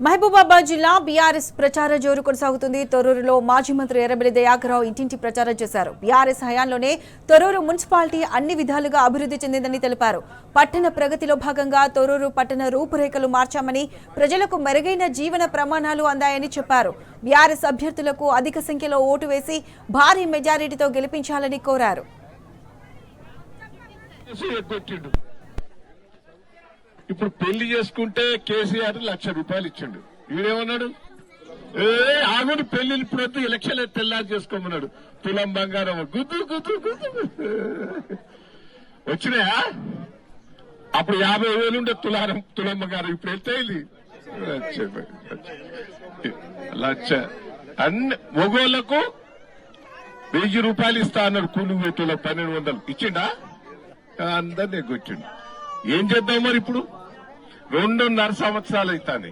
మహబూబాబాద్ జిల్లా బీఆర్ఎస్ ప్రచార జోరు కొనసాగుతుంది. తొర్రూరులో మాజీ మంత్రి ఎర్రబెల్లి దయాకర్రావు ఇంటింటి ప్రచారం చేశారు. బీఆర్ఎస్ హయాంలోనే తొర్రూరు మున్సిపాలిటీ అన్ని విధాలుగా అభివృద్ధి చెందిందని తెలిపారు. పట్టణ ప్రగతిలో భాగంగా తొర్రూరు పట్టణ రూపురేఖలు మార్చామని, ప్రజలకు మెరుగైన జీవన ప్రమాణాలు అందాయని చెప్పారు. బీఆర్ఎస్ అభ్యర్థులకు అధిక సంఖ్యలో ఓటు వేసి భారీ మెజారిటీతో గెలిపించాలని కోరారు. ఇప్పుడు పెళ్లి చేసుకుంటే కేసీఆర్ ₹1,00,000 ఇచ్చిండు. వీడేమన్నాడు, ఆగుని పెళ్లి ఇప్పుడు ఎలక్షన్ తెల్లారి చేసుకోమన్నాడు. తులం బంగారం గుద్దు గుద్దు గుద్దు వచ్చినాయా? అప్పుడు 50,000 ఉండే తులం బంగారం, ఇప్పుడు వెళ్తే లక్ష. అన్ని మగోళ్లకు ₹1,000 ఇస్తా అన్నాడు. కూలి వేతులకు 1,200 ఇచ్చిండా? అందరినీ ఎగ్గొచ్చిండు. ఏం చేద్దాం మరి? ఇప్పుడు 2.5 సంవత్సరాలు అవుతాయి.